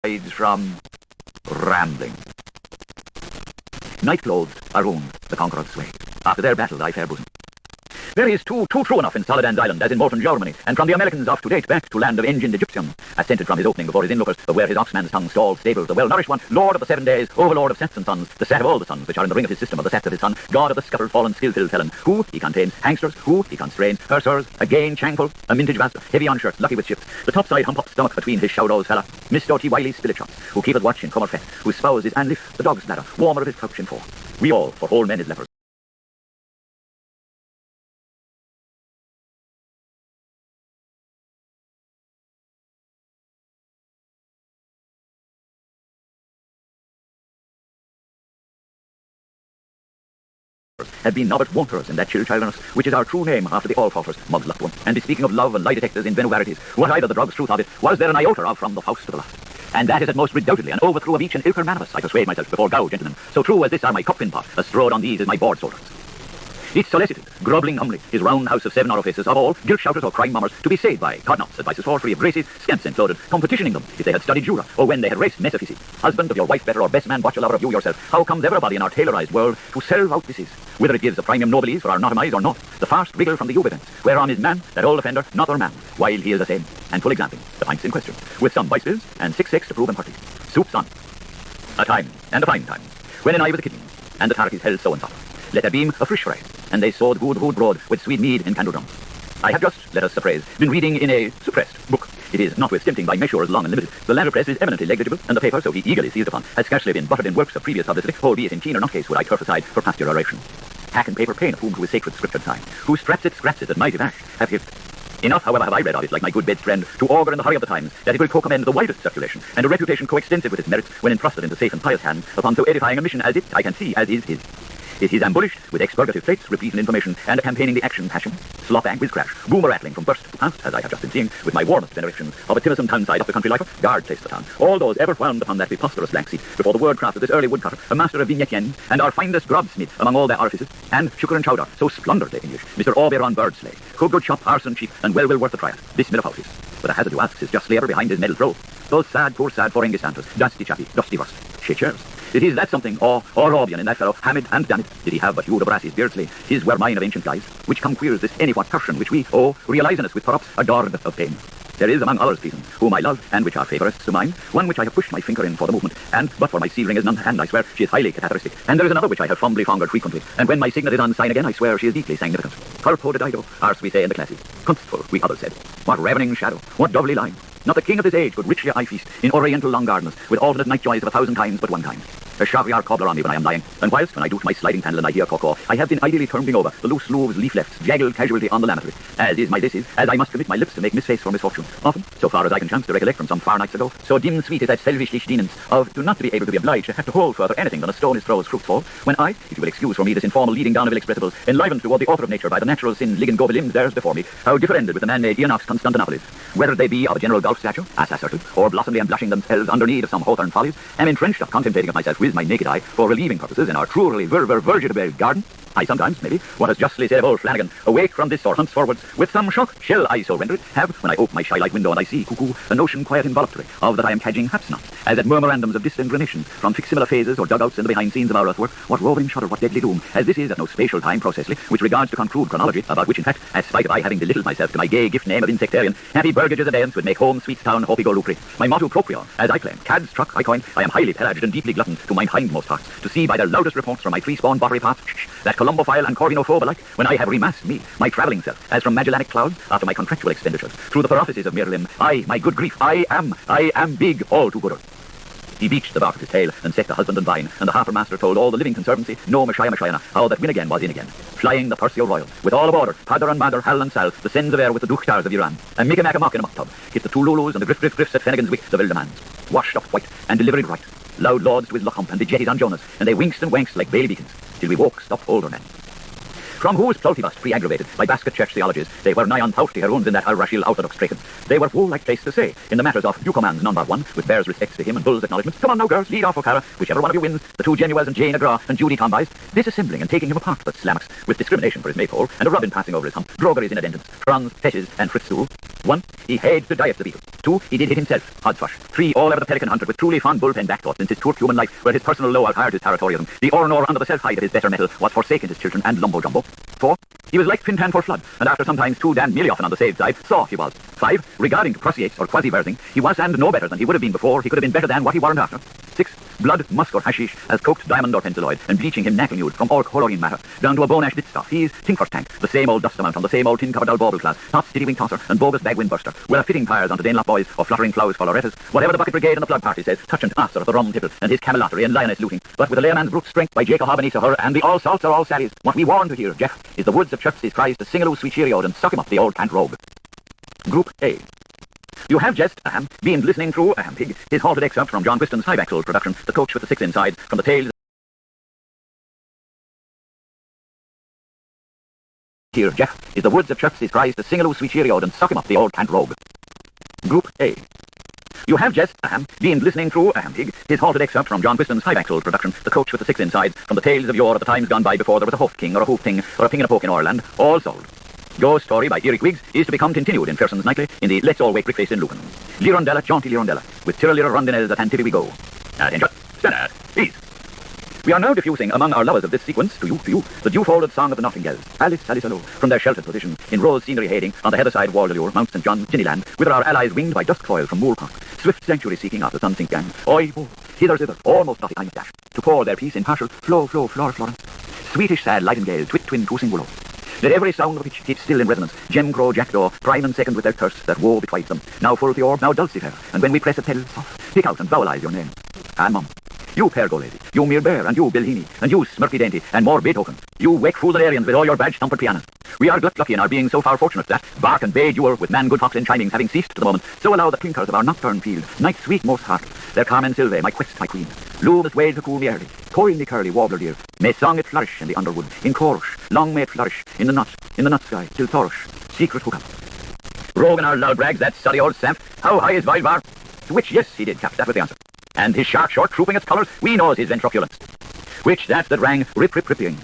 from rambling. Night clothes are owned the conqueror's sway. After their battle, thy fair bosom. There is too true enough in Saladin's Island as in Morton, Germany, and from the Americans of to date back to land of engined Egyptian, ascended from his opening before his inlookers, but where his oxman's tongue stalled stables, the well-nourished one, Lord of the 7 days, overlord of sets and sons, the sat of all the sons which are in the ring of his system of the sets of his son, God of the scuttle fallen skill-filled felon, who he contains hangsters, who he constrains, hersers, again chankful, a mintage vast, heavy on shirt, lucky with ships, the topside hump-up stomach between his showdows fella, Mr. T. Wiley spillet shots, who keepeth watch in comer fet, whose spouse is Anlif, the dog's bladder, warmer of his couch in four. We all, for whole men is lepers. Have been novice wanters in that chill childerness, which is our true name after the all-falters, Mug's loved one. And bespeaking of love and lie detectors in venularities, what either the drug's truth of it, was there an iota of from the Faust to the last? And that is at most redoubtedly an overthrow of each and ilker man of us, I persuade myself before Gow, gentlemen. So true as this are my cup-fin pot, as strode on these is my board soldiers. Each solicited, grovelling humbly, his round house of 7 orifices of all, guilt shouters or crime mummers, to be saved by codnots, advices for free of graces, scamps included, competitioning them, if they had studied jura, or when they had raced metaphysi. Husband of your wife better, or best man, watch a lover of you yourself. How comes everybody in our tailorized world to serve out this is? Whether it gives the primum nobilis for our notomize or not, the fast wriggle from the Ubivents, whereon is man, that old offender, not or man, while he is the same, and full exampling, the pints in question, with some vices, and 6 to prove them hearty. Soup's on. A time, and a fine time, when an eye with the kidneys, and the tarkies held so and so. Let there beam a frisch fry, and they sowed good food broad with sweet mead in candledrum. I have just, let us surprise, been reading in a suppressed book. It is not with stinting by measures long and limited. The latter press is eminently negligible, and the paper, so he eagerly seized upon, has scarcely been buttered in works of previous publicity, albeit in keen or not case would I turf aside for past oration. Hack and paper pain of whom to his sacred scripture sign, who straps it, scraps it, that mighty bash, have gift. Enough, however, have I read of it, like my good bed friend, to augur in the hurry of the times, that it will co-commend the widest circulation, and a reputation coextensive with its merits, when entrusted into safe and pious hands, upon so edifying a mission as it, I can see, as is his. It is embellished with expurgative traits, repeat and information, and a campaigning the action passion, slop bang with crash, boomer rattling from burst to past, as I have just been seeing, with my warmest veneration of a timorsome townside of the country lifer, guard placed the town. All those ever whelmed upon that preposterous blank seat, before the word craft of this early woodcutter, a master of vignetien, and our finest grobsmith among all their orifices, and sugar and chowder, so splendidly English, Mr. Auberon Birdsley, who good chop, arson cheap, and well worth the trial. This mill of houses, with a hazard to ask his just labour behind his medal throw. Those sad, poor sad foreign Santos, dusty chappy, dusty rust, shit chairs. It is that something, or Robian in that fellow, Hamid and Damned, did he have but Hugh de Brassey's Beardsley, his were mine of ancient guise, which come queers this any what person which we, realizing us with perhaps adored of pain. There is among others peasants, whom I love, and which are favourites to mine, one which I have pushed my finger in for the movement, and, but for my seal ring is none hand, I swear, she is highly characteristic, and there is another which I have fondly fongered frequently, and when my signet is on sign again, I swear she is deeply significant. Purpo de Dido, arse we say in the classic, kunstful, we others said. What ravening shadow, what doubly line. Not the king of this age could richly I feast in oriental long gardens, with alternate night joys of 1,000 times but one kind. A Chariar cobbler on me when I am lying, and whilst when I do to my sliding candle and I hear caw, I have been ideally turning over the loose leaves, leaf lefts, jaggled casualty on the lamatory, as is my this is, as I must commit my lips to make misface for misfortune. Often, so far as I can chance to recollect from some far nights ago, so dim sweet is that selvishlich dienance of to not to be able to be obliged to have to hold further anything than a stone is throws fruitful, when I, if you will excuse for me this informal leading down of inexpressibles, enlivened toward the author of nature by the natural sin ligand go limbs there's before me, how differended with the man-made Enoch's Constantinopolis, whether they be of a general Gulf statue, as asserted, or blossomly and blushing themselves underneath of some hawthorn follies, am entrenched of contemplating of myself with my naked eye, for relieving purposes in our truly virginable garden. I sometimes, maybe, what is justly said of old Flanagan, awake from this or henceforwards, with some shock, shall I so render it, have, when I ope my shy-light window and I see, cuckoo, a notion quiet involuntary, of that I am cadging haps not, as at murmurandums of distant granations, from similar phases or dugouts in the behind scenes of our earthwork, what roving shudder, what deadly doom, as this is at no spatial time processly, which regards to concrude chronology, about which in fact, as spite of I having belittled myself to my gay gift name of insectarian, happy burgage's abeyance would make home sweet town hoppy go lucre. My motto proprio, as I claim, cad's truck I coin, I am highly pelaged and deeply gluttoned to mine hindmost hearts, to see by their loudest reports from my free-spawn bottery paths, that Columbophile and Corvinophobe alike, when I have remassed me, my travelling self, as from Magellanic clouds, after my contractual expenditures, through the parophysis of mere limb, I, my good grief, I am big, all too good. He beached the bark of his tail, and set the husband and vine, and the harper master told all the living conservancy, no Mashayana, how that win again was in again. Flying the Perseo Royal, with all aboard, Padder and Madder, Hal and Sal, the sins of air with the Duchtars of Iran, and Mickey Mac a mock in a mock tub, hit the two Lulus and the griffs at Finnegan's Wick, the Vildeman's, washed up white, and delivered right, loud lords with Lochump and the jetties on Jonas, and they winked and wanked like Bailey beacons, till we woke stop older men. From whose plauti pre-aggravated by basket church theologies, they were nigh on pauty heroons in that Al-Rashil orthodox straken. They were wool like place to say, in the matters of due commands none but one, with bears respects to him and bulls acknowledgement. Come on now, girls, lead off O'Cara, whichever one of you wins, the two Genuas and Jane Agra and Judy Tombys, disassembling and taking him apart, but Slammocks, with discrimination for his maypole, and a robin passing over his hump, groggeries in attendance, prawns, fishes, and fritz stool. 1. He hated to diet the beetle. 2, he did hit himself, Hoddswash. 3, all ever the pelican hunter with truly fond bullpen back thoughts since his turf human life, where his personal low outhired his territorialism. The Ornor under the self-hide of his better metal was forsaken his children and lumbo-jumbo. 4, he was like Pintan for flood, and after sometimes too damn nearly often on the saved side, soft he was. 5, regarding to prussiates or quasi-versing, he was and no better than he would have been before, he could have been better than what he weren't after. 6, blood, musk or hashish, as cooked diamond or pencilloid, and bleaching him knackle nude from all colorine matter, down to a bone ash bit stuff. He's Tinkford tank, the same old dust amount from the same old tin-covered old bauble class, top city wing tosser, and bogus bag wind burster, with a fitting pyres onto Danelop boys, or fluttering flowers for Loretta's, whatever the bucket brigade and the plug party says, touchant Asser of the rum tipple, and his camelottery and lioness looting, but with a layman's brute strength by Jacob Hobbenies her, and the all salts are all sallies. What we warn to hear, Jeff, is the woods of Church his cries to sing a loose sweet cheerio and suck him up the old cant rogue. Group A. You have just, been listening through, Pig, his halted excerpt from John Whiston's high-back-sold production, The Coach with the Six Inside, from the tales here, Jeff, is the woods of Church his cries to sing a loose sweet cheerio and suck him up the old cant rogue. Group A. You have just, been listening through, Pig, his halted excerpt from John Whiston's high-back-sold production, The Coach with the Six Insides, from the tales of yore of the times gone by before there was a hoof king or a hoof thing or a ping and a poke in Ireland, all sold. Joe's story by Eric Wiggs is to become continued in Fearson's Nightly in the Let's All Wake Brickface in Lucan. Lirondella, jaunty Lirondella, with Tiralira rondinelles at Antibi we go. Attention, stand, please. We are now diffusing among our lovers of this sequence, to you, the dew-folded song of the Nottingales, Alice, Alice, hello, from their sheltered position in Rose scenery hating on the heatherside Waldallure, Mount St. John, Ginnyland, whither our allies winged by dusk foil from Moor Park, swift sanctuary seeking after sun-sink gang, oi, oh, hither, thither, almost not time dash, to pour their peace in partial flow, Florence, sweetish, sad, light and gale, twin, toosing willow. Let every sound of pitch keep still in resonance, gem crow, jackdaw, prime and second with their thirst, that woe betwixt them, now full the orb, now dulcifer, and when we press a pedal soft, pick out and vowelize your name. And mum. You Pergo lady, you Mere Bear, and you Bill Heaney, and you Smirky Dainty, and more Beethoven. You wake Foolarians with all your badge-thumped pianos. We are lucky in our being so far fortunate that, bark and bay duel with man good fox and chimings having ceased to the moment, so allow the clinkers of our nocturne field, night sweet most heart, their Carmen Sylvae, my quest, my queen, Loomis wail to cool me early, coil me curly, warbler dear, may song it flourish in the underwood, in chorus, long may it flourish, in the nut sky, till Thorish, secret hookup. Rogue and our loud rags, that soddy old samp, how high is Vildvar? To which, yes, he did, chaps, that was the answer. And his shark short trooping its colours, we knows his ventriculence. Which that rang rip-rip-ripping.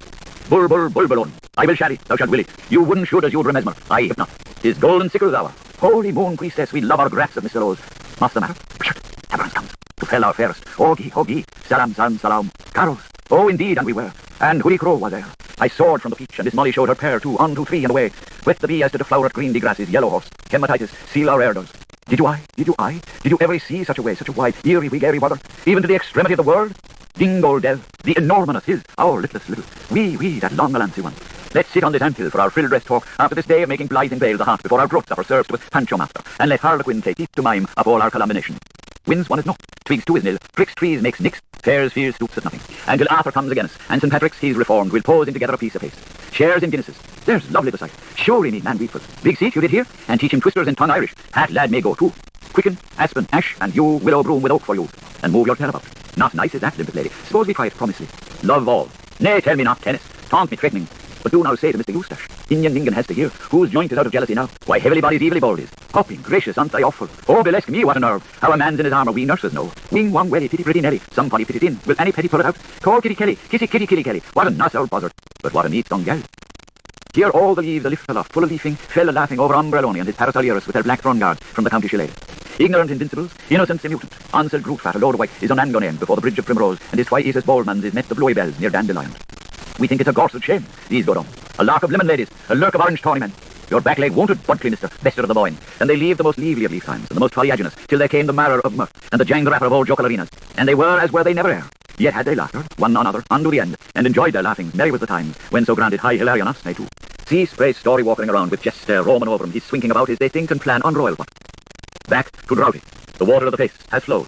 Bull-balloon. I will shaddy, thou shalt willy. You wouldn't shoot as you'd remesmer. I if not. His golden sickle's hour. Holy moon priestess, we love our grass of Mr. Rose. What's the matter? Pshat, Tabarans comes. To fell our fairest. Ogi, salam. Carols. Oh, indeed, and we were. And Hoodie Crow was there. I soared from the peach, and Miss Molly showed her pair too, 1, 2, 3, and away. Wet the bee as to the flower at green grasses, yellow horse, chematitis, seal our air does. Did you ever see such a way, such a wide, eerie, wig, airy weather, even to the extremity of the world? Ding old Dev, the enormous is our little, we, that long Melancy one. Let's sit on this anthill for our frill-dress talk after this day of making blithing veils the heart before our grub supper serves with Pancho Master, and let Harlequin take each to mime of all our combination. Wins one is no, twigs two is nil, pricks trees makes nix, fairs fears stoops at nothing. Until Arthur comes again us, and St. Patrick's he's reformed, we'll pose in together a piece of paste. Shares in Guinnesses, there's lovely the sight. Surely me, man weepers. Big seat you did here, and teach him twisters in tongue Irish. Hat lad may go too. Quicken, aspen, ash, and you, willow broom with oak for you. And move your tail about. Not nice is that, limpet lady. Suppose we try it promisely. Love all. Nay, tell me not, tennis. Taunt me threatening. But do now say to Mr. Eustache, Indian Ningen has to hear, whose joint is out of jealousy now? Why, heavily bodies evilly bold is. Hopping, gracious, aren't I awful? Oh, burlesque me, what a nerve. How a man's in his armour, we nurses know. Wing, wong, welly, titty, pretty Nelly. Some poddy pit it in. Will any petty pull it out? Call Kitty Kelly, kissy kitty, killy Kelly. What a nuss old buzzard. But what a neat song gal. Here all the leaves are lift aloft, full of leafing, fell a-laughing over Umbrelloni and his Parasolierus with their black throne guards from the county Shillelagh. Ignorant invincibles, innocent immutant, Ansel Grootfat, a load of white, is on Angoname before the bridge of Primrose, and his Twice Bowlmans is met the Blowy Bells near Dandelion. We think it's a gorsed shame, these go down. A lark of lemon ladies, a lurk of orange tawny men. Your back leg wonted, Budkley, mister, bester of the boyne. And they leave the most lively of leaf times, and the most polyagenous, till there came the marrow of mirth, and the jang rapper of old jokel arenas. And they were as were they never ere. Yet had they laughter, one on other, unto the end, and enjoyed their laughing. Merry was the time, when so granted high hilarion us, nay too. See Spray's story walking around with jester Roman over him, he's swinking about his they think and plan on royal what. Back to Droughty. The water of the place has flowed.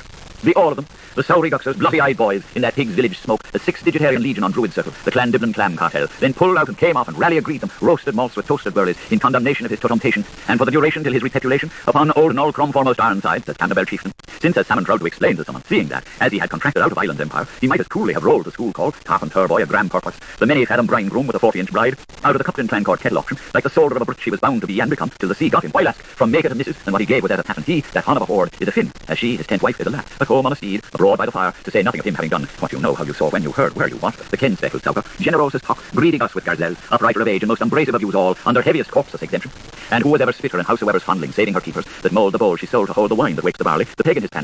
All of them, the soury guxers, bluffy-eyed boys, in that pig's village smoke, the 6-digitarian legion on Druid Circle, the Clan Dibden clam cartel, then pulled out and came off and rally agreed them, roasted malts with toasted burleys, in condemnation of his tutumtation, and for the duration till his repetulation, upon old Noll Crum foremost Ironsides, the Canterbury chieftain, since as Salmon proud to explain to someone, seeing that, as he had contracted out of Ireland's empire, he might as coolly have rolled the school call, Tarp and Turboy, a grand purpose, the many-fathom brine groom with a 40-inch bride, out of the Cupton clan court kettle auction, like the soldier of a brutch he was bound to be and become, till the sea got him, while asked, from maker to missus, and what he gave was as a patent he, that hon of a hoard, is a fin, as she, his 10th wife, is a lad. at home on a steed, abroad by the fire, to say nothing of him having done what you know how you saw when you heard where you what, the kin speckled sauger, generous as cock, breeding us with gazelle, uprighter of age and most embracive of yous all, under heaviest corpus exemption. And who was ever spitter and howsoever's fondling, saving her keepers, that mould the bowl she sold to hold the wine that wakes the barley, the peg in his pantry,